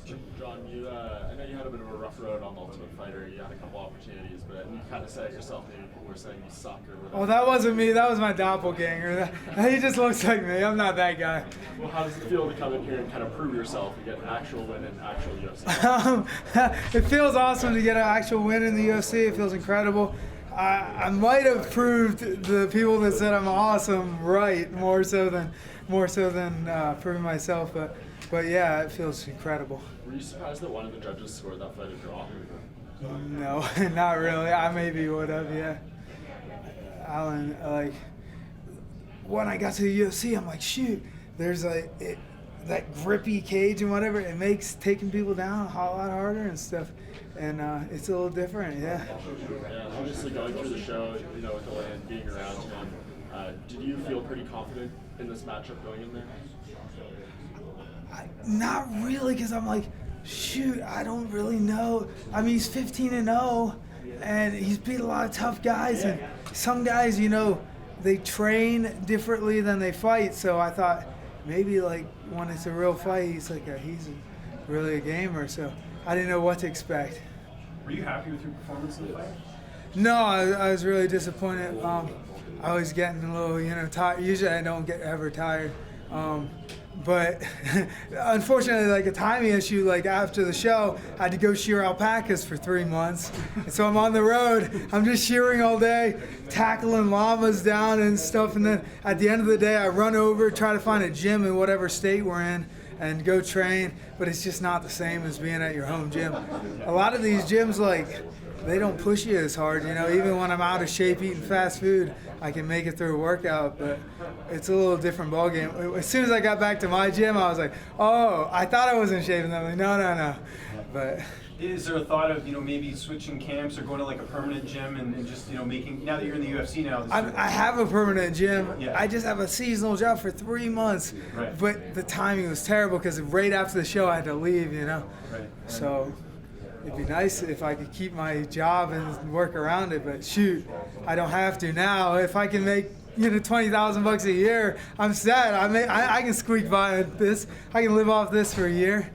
John, I know you had a bit of a rough road on Ultimate Fighter. You had a couple opportunities, but you kind of said it yourself. Maybe people were saying you suck or whatever. Oh, that wasn't me. That was my doppelganger. He just looks like me. I'm not that guy. Well, how does it feel to come in here and kind of prove yourself and get an actual win in actual UFC? It feels awesome to get an actual win in the UFC. It feels incredible. I might have proved the people that said I'm awesome right more so than proving myself, but yeah, it feels incredible. Were you surprised that one of the judges scored that fight a draw? No, not really. I maybe would have, yeah. Alan, like, when I got to the UFC, I'm like, shoot, there's that grippy cage and whatever, it makes taking people down a lot harder and stuff. And it's a little different, yeah. Yeah, obviously going through the show, with the land being around him, did you feel pretty confident in this matchup going in there? Not really, because I'm like, shoot, I don't really know. I mean, he's 15-0, and he's beat a lot of tough guys, and some guys, they train differently than they fight. So I thought maybe like when it's a real fight, he's really a gamer. So I didn't know what to expect. Were you happy with your performance in the fight? No, I was really disappointed. I was getting a little, tired. Usually I don't get ever tired. But unfortunately, like a timing issue, like after the show, I had to go shear alpacas for 3 months. And so I'm on the road, I'm just shearing all day, tackling llamas down and stuff. And then at the end of the day, I run over, try to find a gym in whatever state we're in and go train. But it's just not the same as being at your home gym. A lot of these gyms, like, they don't push you as hard, even when I'm out of shape eating fast food, I can make it through a workout, but it's a little different ballgame. As soon as I got back to my gym, I was like, oh, I thought I was in shape, and I'm like, no. But is there a thought of, maybe switching camps or going to like a permanent gym and just, making, now that you're in the UFC now? I have a permanent gym. Yeah. I just have a seasonal job for 3 months, right. But the timing was terrible because right after the show I had to leave, Right. So it'd be nice if I could keep my job and work around it, but shoot, I don't have to now. If I can make $20,000 a year, I'm set. I can squeak by with this. I can live off this for a year.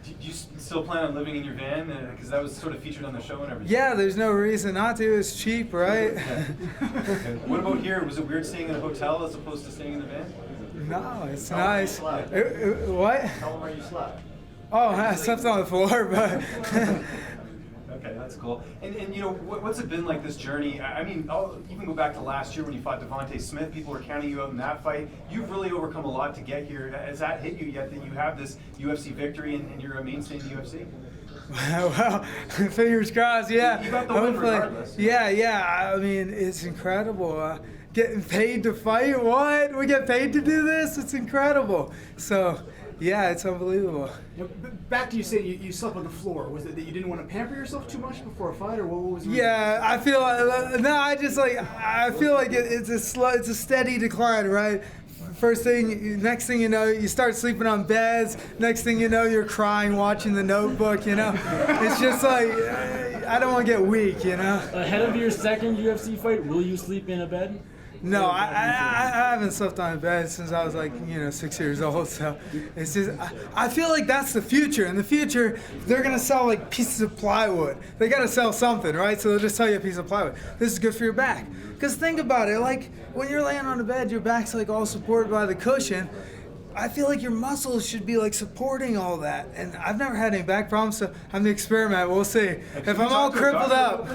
Do you still plan on living in your van? Because that was sort of featured on the show and everything. Yeah, there's no reason not to. It's cheap, right? Yeah. Okay. What about here? Was it weird staying in a hotel as opposed to staying in the van? No, it's nice. What? How long are you slept? Oh, I slept on the floor, but. Okay, that's cool. And what's it been like, this journey? I mean, I'll even go back to last year when you fought Devontae Smith. People were counting you out in that fight. You've really overcome a lot to get here. Has that hit you yet, that you have this UFC victory and you're a mainstay in the UFC? Well, fingers crossed, yeah. You got the win regardless. Yeah. I mean, it's incredible. Getting paid to fight? What? We get paid to do this? It's incredible. So, yeah, it's unbelievable. Back to you saying you slept on the floor. Was it that you didn't want to pamper yourself too much before a fight, or what was it? Yeah, I feel I feel like it's a steady decline, right? Next thing you know, you start sleeping on beds. Next thing you know, you're crying watching The Notebook. It's just like I don't want to get weak. Ahead of your second UFC fight, will you sleep in a bed? No, I haven't slept on a bed since I was 6 years old. So it's just I feel like that's the future. In the future, they're gonna sell like pieces of plywood. They gotta sell something, right? So they'll just sell you a piece of plywood. This is good for your back. Because think about it, like when you're laying on a bed, your back's like all supported by the cushion. I feel like your muscles should be like supporting all that. And I've never had any back problems, so I'm the experiment. We'll see. If I'm all crippled up.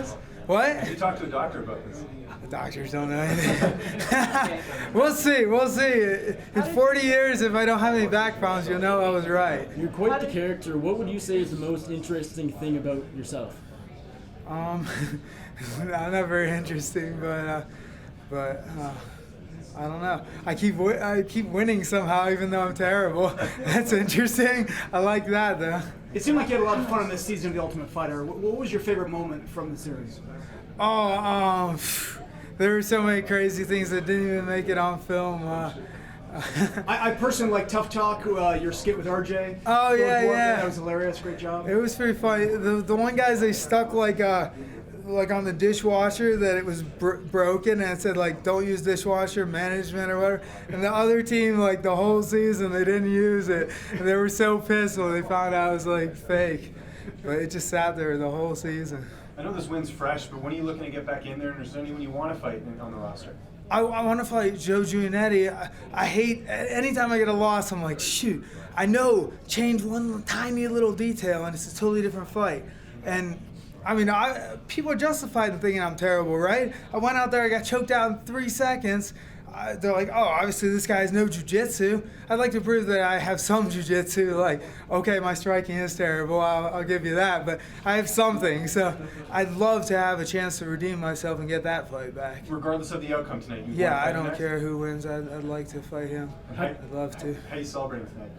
What? Have you talked to a doctor about this? Doctors don't know anything. We'll see. In 40 years, if I don't have any back problems, you'll know I was right. You're quite the character. What would you say is the most interesting thing about yourself? I'm not very interesting, but I don't know. I keep winning somehow, even though I'm terrible. That's interesting. I like that, though. It seemed like you had a lot of fun in this season of The Ultimate Fighter. What was your favorite moment from the series? There were so many crazy things that didn't even make it on film. I personally like Tough Talk, your skit with RJ. Oh, yeah. That was hilarious. Great job. It was pretty funny. The one guys, they stuck like like on the dishwasher that it was broken and it said like don't use dishwasher management or whatever. And the other team like the whole season they didn't use it and they were so pissed when they found out it was like fake. But it just sat there the whole season. I know this win's fresh, but when are you looking to get back in there? And is there anyone you want to fight on the roster? I want to fight Joe Giannetti. I hate, anytime I get a loss, I'm like, shoot, I know, change one tiny little detail and it's a totally different fight. And I mean, people are justified in thinking I'm terrible, right? I went out there, I got choked out in 3 seconds. They're like, oh, obviously this guy has no jiu-jitsu. I'd like to prove that I have some jiu-jitsu. Like, okay, my striking is terrible, I'll give you that, but I have something. So I'd love to have a chance to redeem myself and get that fight back. Regardless of the outcome tonight? Yeah, I don't care who wins. I'd like to fight him. I'd love to. How are you celebrating tonight?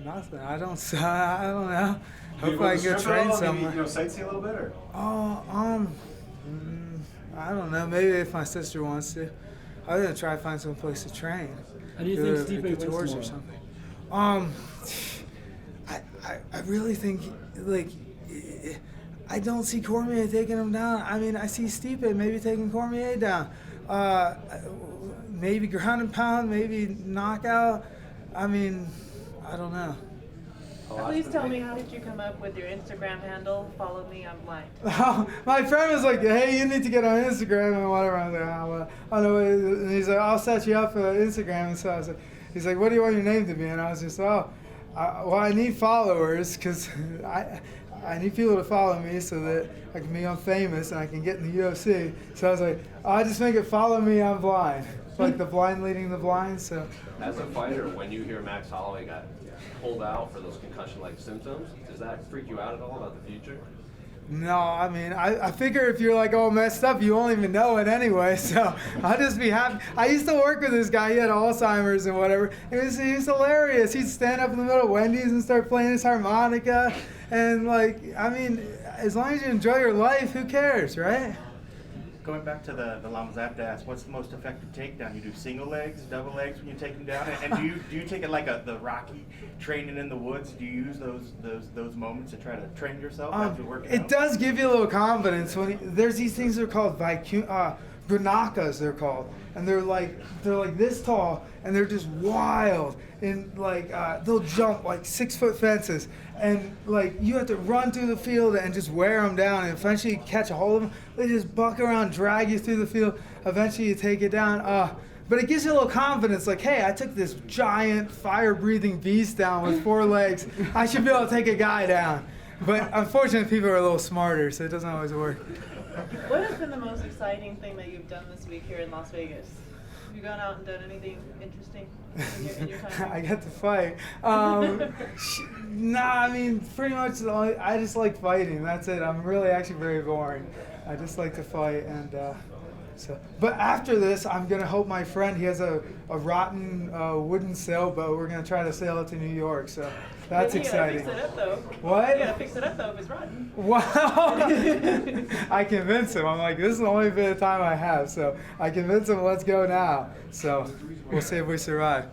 Nothing. I don't know. Hope I can go train somewhere. Maybe, sightsee a little bit, or? I don't know. Maybe if my sister wants to. I'm gonna try to find some place to train. How do you think Stipe wins tomorrow? Or something. I really think like I don't see Cormier taking him down. I mean, I see Stipe maybe taking Cormier down. Maybe ground and pound, maybe knockout. I mean, I don't know. Please tell me, how did you come up with your Instagram handle? Follow me, I'm blind. My friend was like, hey, you need to get on Instagram and whatever. I was like, I don't know. And he's like, I'll set you up for Instagram. And so I was like, he's like, what do you want your name to be? And I was just, well, I need followers because I need people to follow me so that I can become famous and I can get in the UFC. So I was like, I'll just make it follow me, I'm blind. Like the blind leading the blind. So as a fighter, when you hear Max Holloway got pulled out for those concussion-like symptoms, does that freak you out at all about the future? No, I mean, I figure if you're like all messed up, you won't even know it anyway, so I'll just be happy. I used to work with this guy, he had Alzheimer's and whatever. He was hilarious. He'd stand up in the middle of Wendy's and start playing his harmonica, and like, I mean, as long as you enjoy your life, who cares, right? Going back to the Lamas, I have to ask, what's the most effective takedown? You do single legs, double legs when you take them down, and do you take it like the Rocky training in the woods? Do you use those moments to try to train yourself after working out? It does give you a little confidence when there's these things that are called Granakas, they're called, and they're like this tall, and they're just wild, and like they'll jump like 6-foot fences, and like you have to run through the field and just wear them down, and eventually you catch a hold of them. They just buck around, drag you through the field. Eventually you take it down. But it gives you a little confidence, like, hey, I took this giant fire-breathing beast down with 4 legs. I should be able to take a guy down. But unfortunately, people are a little smarter, so it doesn't always work. What has been the most exciting thing that you've done this week here in Las Vegas? Have you gone out and done anything interesting in your time? I got to fight. Nah, I mean, pretty much I just like fighting. That's it. I'm really actually very boring. I just like to fight, and but after this, I'm gonna help my friend. He has a rotten wooden sailboat. We're gonna try to sail it to New York. So that's exciting. You gotta fix it up though. What? You gotta fix it up though if it's rotten. Wow! I convinced him. I'm like, this is the only bit of time I have. So I convinced him. Let's go now. So we'll see if we survive.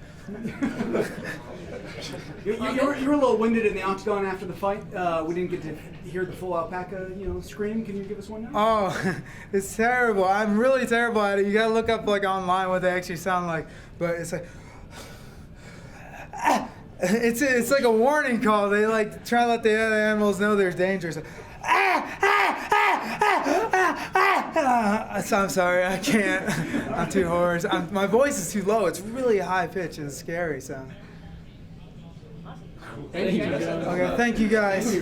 You were a little winded in the octagon after the fight. We didn't get to hear the full alpaca, scream. Can you give us one now? Oh, it's terrible. I'm really terrible at it. You gotta look up like online what they actually sound like. But it's like, it's like a warning call. They like try to let the other animals know there's danger. So, I'm sorry, I can't. I'm too hoarse. My voice is too low. It's really high pitched and scary sounding. Thank you. Okay, thank you guys.